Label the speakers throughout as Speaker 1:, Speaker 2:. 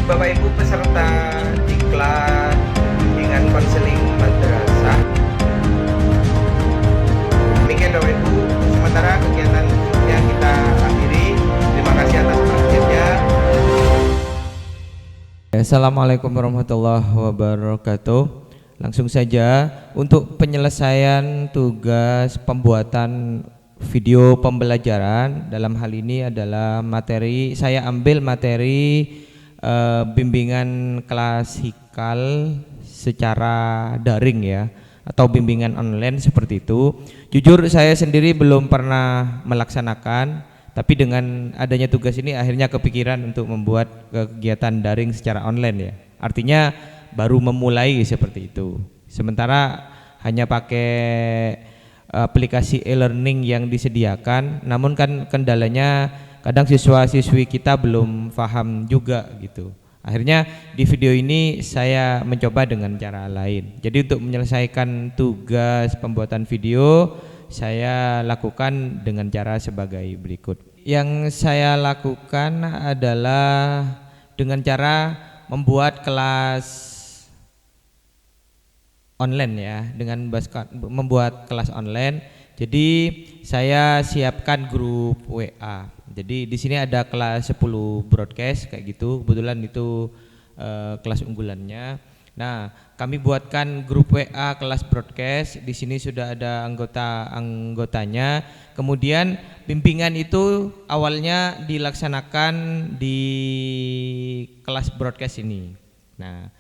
Speaker 1: Bapak Ibu peserta diklat bimbingan konseling madrasah. Demikian Bapak Ibu, sementara kegiatan yang kita akhiri. Terima kasih atas perhatiannya.
Speaker 2: Assalamualaikum warahmatullahi wabarakatuh. Langsung saja untuk penyelesaian tugas pembuatan video pembelajaran, dalam hal ini adalah materi, saya ambil materi bimbingan klasikal secara daring ya, atau bimbingan online seperti itu. Jujur saya sendiri belum pernah melaksanakan, tapi dengan adanya tugas ini akhirnya kepikiran untuk membuat kegiatan daring secara online ya. Artinya baru memulai seperti itu. Sementara hanya pakai aplikasi e-learning yang disediakan, namun kan kendalanya kadang siswa-siswi kita belum paham juga gitu. Akhirnya di video ini saya mencoba dengan cara lain. Jadi untuk menyelesaikan tugas pembuatan video, saya lakukan dengan cara sebagai berikut. Yang saya lakukan adalah dengan cara membuat kelas online ya, dengan membuat kelas online. Jadi saya siapkan grup WA. Jadi di sini ada kelas 10 broadcast kayak gitu. Kebetulan itu kelas unggulannya. Nah, kami buatkan grup WA kelas broadcast. Di sini sudah ada anggotanya. Kemudian bimbingan itu awalnya dilaksanakan di kelas broadcast ini. Nah,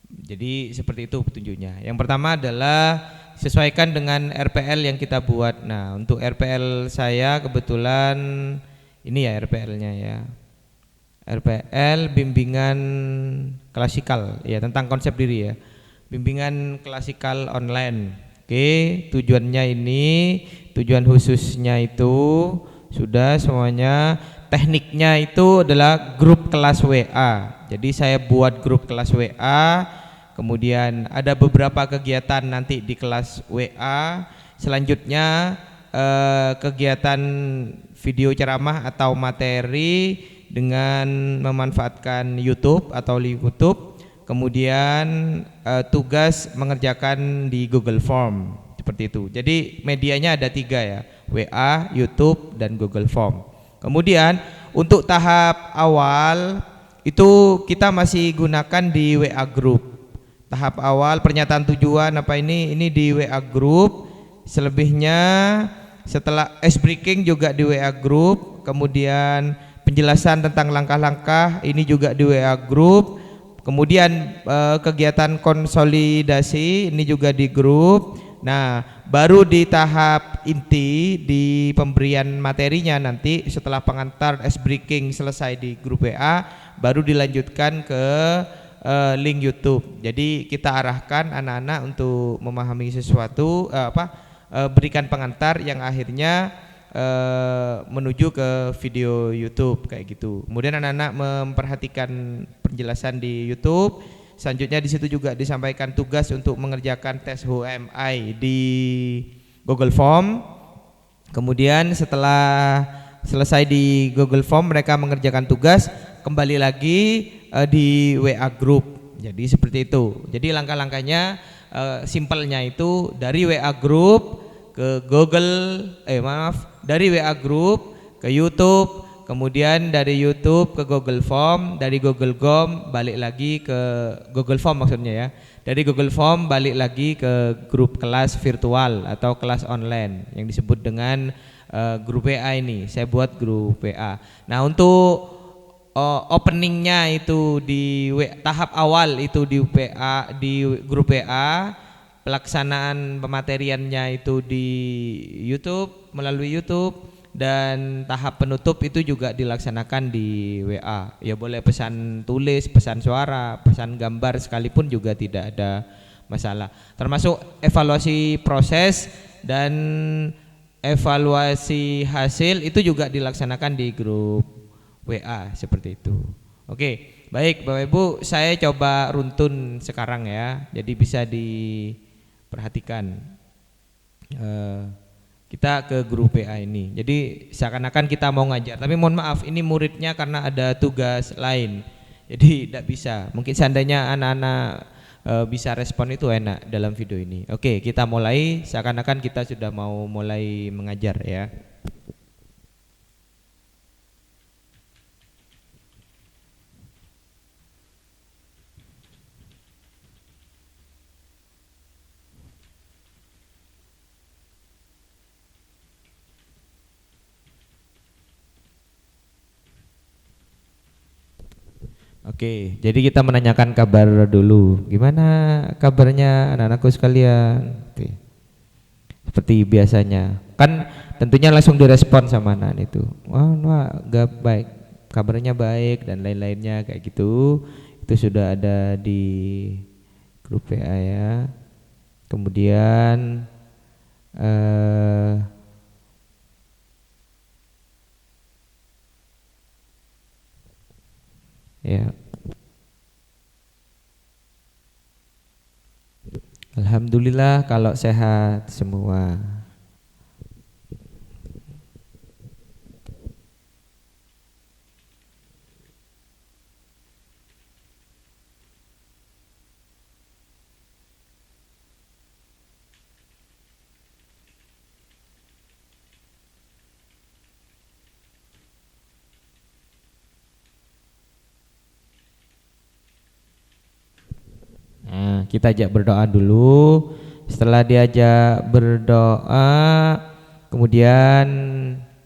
Speaker 2: jadi seperti itu petunjuknya. Yang pertama adalah sesuaikan dengan RPL yang kita buat. Nah, untuk RPL saya kebetulan ini ya RPL-nya ya. RPL bimbingan klasikal ya, tentang konsep diri ya. Bimbingan klasikal online. Oke, tujuannya ini, tujuan khususnya itu sudah semuanya. Tekniknya itu adalah grup kelas WA. Jadi saya buat grup kelas WA. Kemudian ada beberapa kegiatan nanti di kelas WA. Selanjutnya kegiatan video ceramah atau materi dengan memanfaatkan YouTube atau YouTube. Kemudian tugas mengerjakan di Google Form seperti itu. Jadi medianya ada 3 ya, WA, YouTube, dan Google Form. Kemudian untuk tahap awal itu kita masih gunakan di WA Group. Tahap awal pernyataan tujuan apa ini di WA Group. Selebihnya setelah ice breaking juga di WA Group. Kemudian penjelasan tentang langkah-langkah ini juga di WA Group. Kemudian kegiatan konsolidasi ini juga di grup. Nah, baru di tahap inti di pemberian materinya nanti setelah pengantar ice breaking selesai di grup WA, baru dilanjutkan ke link YouTube. Jadi kita arahkan anak-anak untuk memahami sesuatu, berikan pengantar yang akhirnya menuju ke video YouTube kayak gitu. Kemudian anak-anak memperhatikan penjelasan di YouTube. Selanjutnya di situ juga disampaikan tugas untuk mengerjakan tes HMI di Google Form. Kemudian setelah selesai di Google Form mereka mengerjakan tugas, kembali lagi di WA Group. Jadi seperti itu. Jadi langkah-langkahnya simpelnya itu dari WA Group ke dari WA Group ke YouTube, kemudian dari YouTube ke Google Form, dari Google Form balik lagi ke Google Form maksudnya ya. Dari Google Form balik lagi ke grup kelas virtual atau kelas online yang disebut dengan grup WA ini. Saya buat grup WA. Nah, untuk openingnya itu di tahap awal itu di WA, di grup WA. Pelaksanaan pemateriannya itu di YouTube, melalui YouTube, dan tahap penutup itu juga dilaksanakan di WA. Ya boleh pesan tulis, pesan suara, pesan gambar sekalipun juga tidak ada masalah. Termasuk evaluasi proses dan evaluasi hasil itu juga dilaksanakan di grup WA seperti itu. Oke, baik Bapak Ibu, saya coba runtun sekarang ya. Jadi bisa diperhatikan. Kita ke grup WA ini. Jadi seakan-akan kita mau ngajar, tapi mohon maaf ini muridnya karena ada tugas lain. Jadi tidak bisa. Mungkin seandainya anak-anak bisa respon itu enak dalam video ini. Oke, kita mulai. Seakan-akan kita sudah mau mulai mengajar ya. Oke, jadi kita menanyakan kabar dulu. Gimana kabarnya anak-anakku sekalian? Oke. Seperti biasanya. Kan tentunya langsung direspon sama anak itu. Wah, gak baik. Kabarnya baik dan lain-lainnya kayak gitu. Itu sudah ada di grup WA ya. Kemudian ya. Alhamdulillah kalau sehat semua. Nah, kita ajak berdoa dulu. Setelah diajak berdoa, kemudian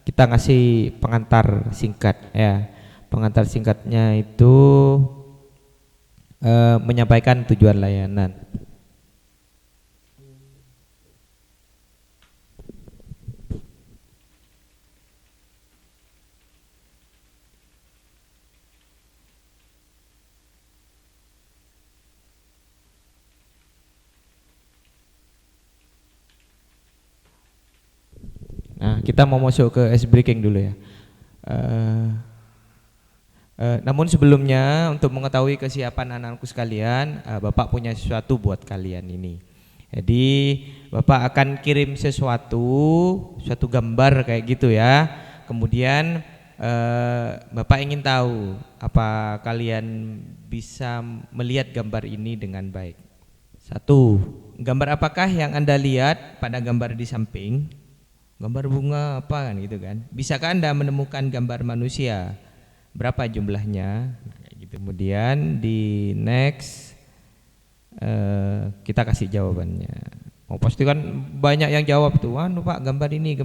Speaker 2: kita ngasih pengantar singkat ya. Pengantar singkatnya itu menyampaikan tujuan layanan. Nah, kita mau masuk ke ice breaking dulu ya. Namun sebelumnya untuk mengetahui kesiapan anak-anakku sekalian, Bapak punya sesuatu buat kalian ini. Jadi Bapak akan kirim suatu gambar kayak gitu ya. Kemudian Bapak ingin tahu apa kalian bisa melihat gambar ini dengan baik. Satu, gambar apakah yang Anda lihat pada gambar di samping? Gambar bunga apa kan gitu kan? Bisakah Anda menemukan gambar manusia? Berapa jumlahnya? Nah, gitu. Kemudian di next kita kasih jawabannya. Oh pasti kan banyak yang jawab tuh, Pak gambar ini.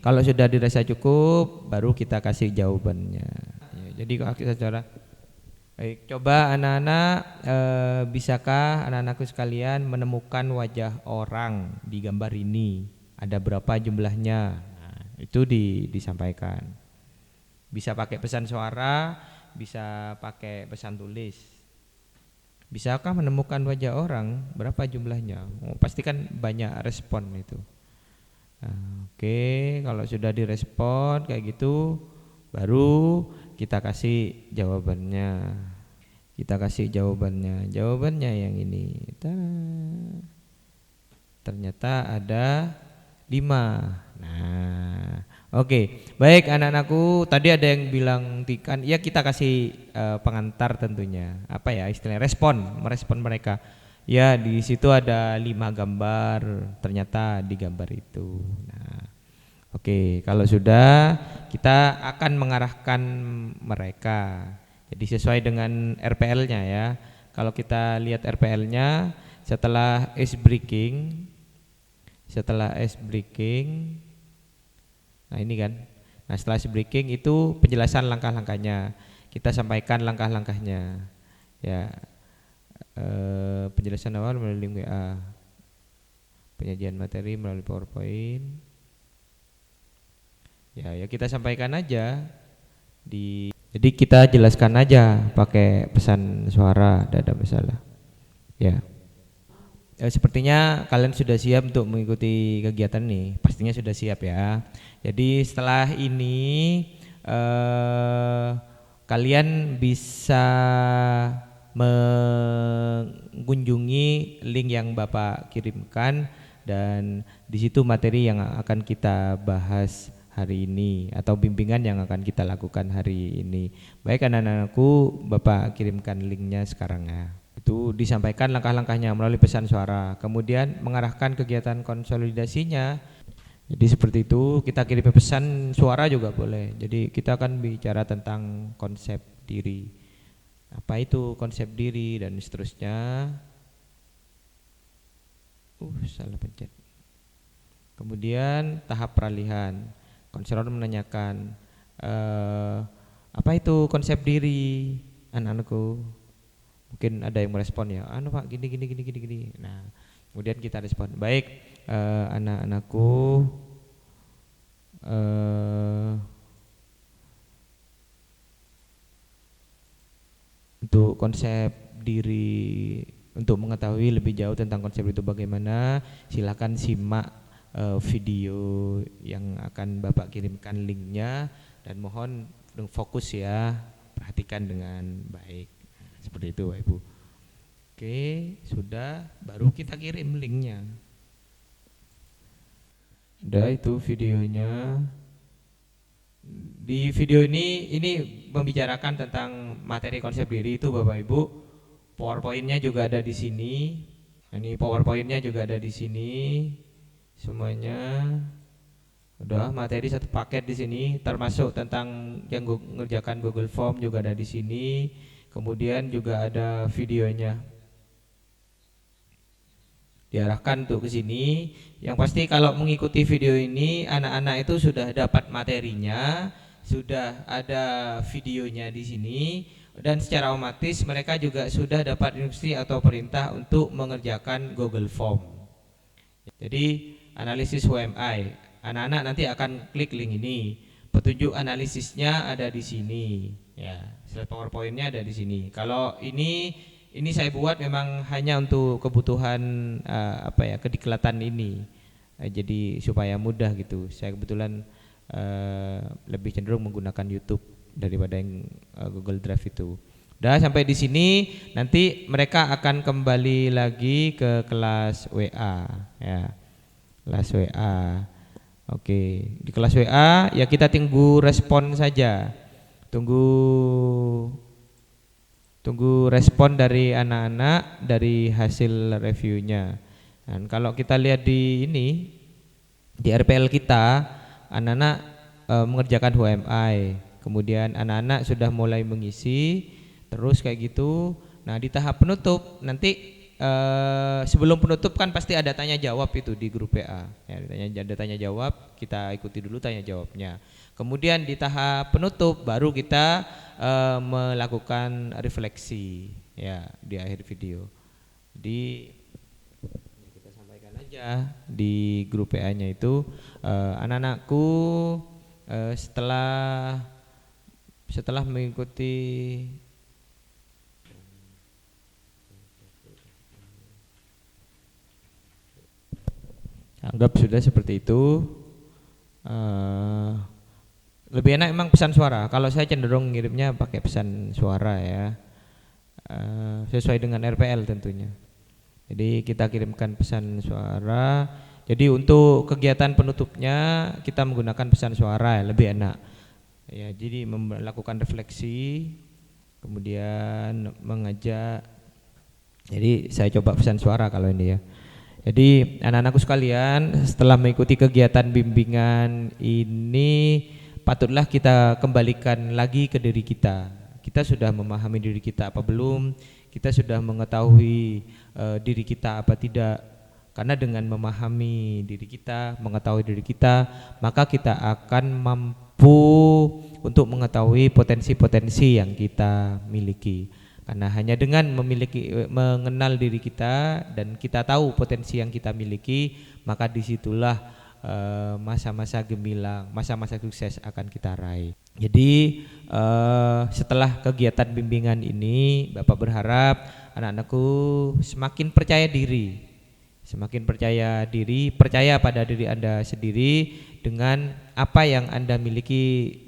Speaker 2: Kalau sudah dirasa cukup, baru kita kasih jawabannya. Ya, jadi kalau kita cara, baik, coba anak-anak, bisakah anak-anakku sekalian menemukan wajah orang di gambar ini? Ada berapa jumlahnya? Nah, itu disampaikan. Bisa pakai pesan suara, bisa pakai pesan tulis. Bisakah menemukan wajah orang? Berapa jumlahnya? Oh, pasti kan banyak respon itu. Nah, oke, kalau sudah direspon kayak gitu, baru kita kasih jawabannya. Jawabannya yang ini. Ternyata ada 5. Nah, oke. Baik anak-anakku, tadi ada yang bilang kan ya kita kasih pengantar tentunya. Apa ya istilahnya merespon mereka. Ya di situ ada 5 gambar, ternyata di gambar itu. Nah, oke, kalau sudah kita akan mengarahkan mereka. Jadi sesuai dengan RPL-nya ya. Kalau kita lihat RPL-nya setelah ice breaking, nah ini kan, nah setelah ice breaking itu penjelasan langkah-langkahnya, kita sampaikan langkah-langkahnya ya. Penjelasan awal melalui WA, penyajian materi melalui PowerPoint ya kita sampaikan aja jadi kita jelaskan aja pakai pesan suara, tidak ada masalah ya. Sepertinya kalian sudah siap untuk mengikuti kegiatan ini, pastinya sudah siap ya. Jadi setelah ini kalian bisa mengunjungi link yang Bapak kirimkan dan di situ materi yang akan kita bahas hari ini atau bimbingan yang akan kita lakukan hari ini. Baik anak-anakku, Bapak kirimkan linknya sekarang ya. Itu disampaikan langkah-langkahnya melalui pesan suara. Kemudian mengarahkan kegiatan konsolidasinya. Jadi seperti itu, kita kirim pesan suara juga boleh. Jadi kita akan bicara tentang konsep diri. Apa itu konsep diri dan seterusnya. Salah pencet. Kemudian tahap peralihan. Konselor menanyakan apa itu konsep diri anak-anakku. Mungkin ada yang merespon ya, Pak gini. Nah, kemudian kita respon. Baik, anak-anakku, untuk konsep diri, untuk mengetahui lebih jauh tentang konsep itu bagaimana, silakan simak video yang akan Bapak kirimkan linknya, dan mohon fokus ya, perhatikan dengan baik. Seperti itu Bapak Ibu. Oke, sudah, baru kita kirim linknya. Udah, itu videonya. Di video ini membicarakan tentang materi konsep diri itu Bapak Ibu. PowerPoint-nya juga ada di sini. Ini PowerPoint-nya juga ada di sini. Semuanya udah, materi satu paket di sini, termasuk tentang yang ngerjakan Google Form juga ada di sini. Kemudian juga ada videonya. Diarahkan untuk ke sini. Yang pasti kalau mengikuti video ini, anak-anak itu sudah dapat materinya, sudah ada videonya di sini, dan secara otomatis mereka juga sudah dapat instruksi atau perintah untuk mengerjakan Google Form. Jadi analisis UMI, anak-anak nanti akan klik link ini. Petunjuk analisisnya ada di sini. Ya, slide PowerPoint-nya ada di sini. Kalau ini saya buat memang hanya untuk kebutuhan kediklatan ini. Jadi supaya mudah gitu. Saya kebetulan lebih cenderung menggunakan YouTube daripada yang Google Drive itu. Udah, sampai di sini nanti mereka akan kembali lagi ke kelas WA ya. Kelas WA. Oke, di kelas WA ya kita tunggu respon saja. Tunggu respon dari anak-anak dari hasil reviewnya. Dan kalau kita lihat di RPL kita, anak-anak mengerjakan UMI, kemudian anak-anak sudah mulai mengisi, terus kayak gitu. Nah, di tahap penutup nanti sebelum penutup kan pasti ada tanya jawab itu di grup PA. Ya, ada tanya jawab, kita ikuti dulu tanya jawabnya. Kemudian di tahap penutup baru kita melakukan refleksi ya di akhir video. Jadi kita sampaikan aja di grup PA-nya itu, anak-anakku setelah mengikuti anggap sudah seperti itu. Lebih enak memang pesan suara. Kalau saya cenderung ngirimnya pakai pesan suara ya, sesuai dengan RPL tentunya. Jadi kita kirimkan pesan suara. Jadi untuk kegiatan penutupnya kita menggunakan pesan suara ya, lebih enak. Ya, jadi melakukan refleksi, kemudian mengajak. Jadi saya coba pesan suara kalau ini ya. Jadi anak-anakku sekalian, setelah mengikuti kegiatan bimbingan ini, patutlah kita kembalikan lagi ke diri kita. Kita sudah memahami diri kita apa belum? Kita sudah mengetahui diri kita apa tidak? Karena dengan memahami diri kita, mengetahui diri kita, maka kita akan mampu untuk mengetahui potensi-potensi yang kita miliki. Karena hanya dengan mengenal diri kita dan kita tahu potensi yang kita miliki, maka disitulah masa-masa gemilang, masa-masa sukses akan kita raih. Jadi setelah kegiatan bimbingan ini, Bapak berharap anak-anakku semakin percaya diri, percaya pada diri Anda sendiri dengan apa yang Anda miliki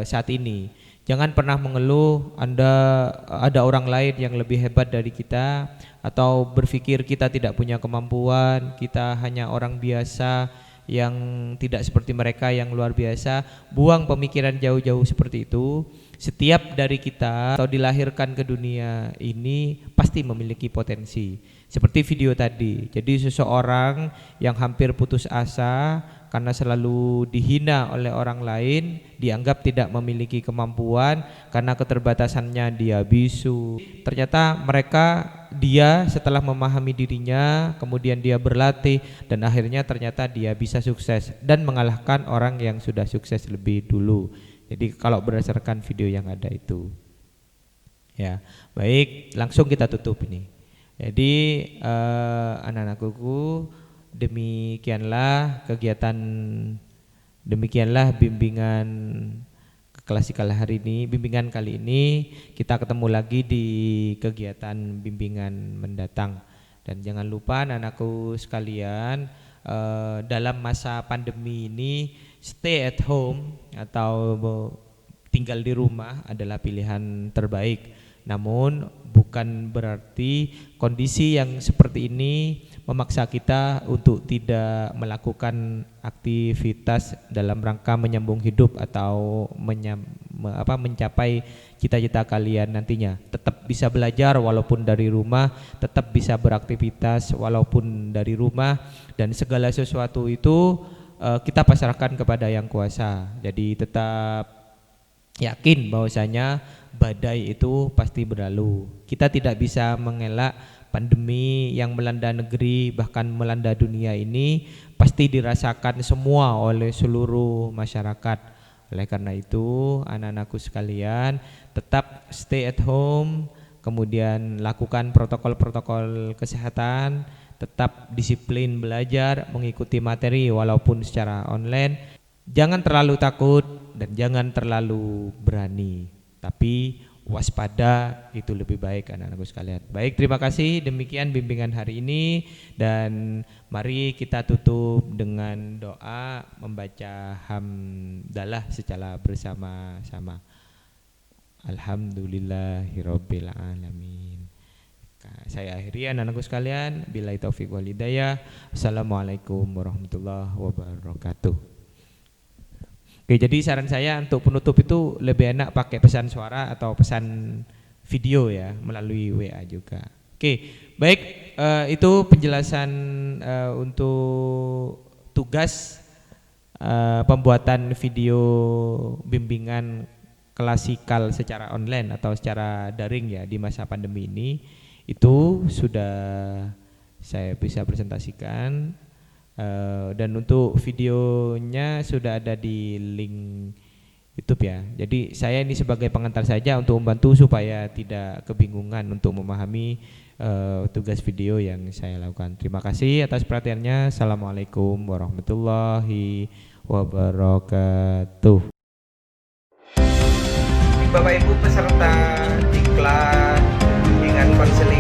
Speaker 2: saat ini. Jangan pernah mengeluh ada orang lain yang lebih hebat dari kita, atau berpikir kita tidak punya kemampuan, kita hanya orang biasa yang tidak seperti mereka yang luar biasa. Buang pemikiran jauh-jauh seperti itu. Setiap dari kita atau dilahirkan ke dunia ini pasti memiliki potensi. Seperti video tadi. Jadi seseorang yang hampir putus asa karena selalu dihina oleh orang lain, dianggap tidak memiliki kemampuan karena keterbatasannya dia bisu. Ternyata dia setelah memahami dirinya, kemudian dia berlatih dan akhirnya ternyata dia bisa sukses dan mengalahkan orang yang sudah sukses lebih dulu. Jadi kalau berdasarkan video yang ada itu. Ya, baik, langsung kita tutup ini. Jadi anak-anakku, demikianlah bimbingan klasikal hari ini, bimbingan kali ini. Kita ketemu lagi di kegiatan bimbingan mendatang. Dan jangan lupa anak-anakku sekalian, dalam masa pandemi ini stay at home atau tinggal di rumah adalah pilihan terbaik. Namun bukan berarti kondisi yang seperti ini memaksa kita untuk tidak melakukan aktivitas dalam rangka menyambung hidup atau mencapai cita-cita kalian nantinya. Tetap bisa belajar walaupun dari rumah, tetap bisa beraktivitas walaupun dari rumah, dan segala sesuatu itu kita pasrahkan kepada Yang Kuasa. Jadi tetap yakin bahwasanya badai itu pasti berlalu. Kita tidak bisa mengelak pandemi yang melanda negeri bahkan melanda dunia ini pasti dirasakan semua oleh seluruh masyarakat. Oleh karena itu anak-anakku sekalian tetap stay at home, kemudian lakukan protokol-protokol kesehatan, tetap disiplin belajar, mengikuti materi walaupun secara online. Jangan terlalu takut dan jangan terlalu berani, tapi waspada itu lebih baik anak-anakku sekalian. Baik, terima kasih, demikian bimbingan hari ini, dan mari kita tutup dengan doa membaca hamdalah secara bersama-sama. Alhamdulillahirabbil alamin. Saya akhiri anak-anakku sekalian, billahi taufiq wal hidayah. Assalamualaikum warahmatullahi wabarakatuh. Oke, jadi saran saya untuk penutup itu lebih enak pakai pesan suara atau pesan video ya, melalui WA juga. Oke, baik, itu penjelasan untuk tugas pembuatan video bimbingan klasikal secara online atau secara daring ya di masa pandemi ini. Itu sudah saya bisa presentasikan. Dan untuk videonya sudah ada di link YouTube ya. Jadi saya ini sebagai pengantar saja untuk membantu supaya tidak kebingungan untuk memahami tugas video yang saya lakukan. Terima kasih atas perhatiannya. Assalamualaikum warahmatullahi wabarakatuh.
Speaker 1: Bapak Ibu peserta diklat dengan konseling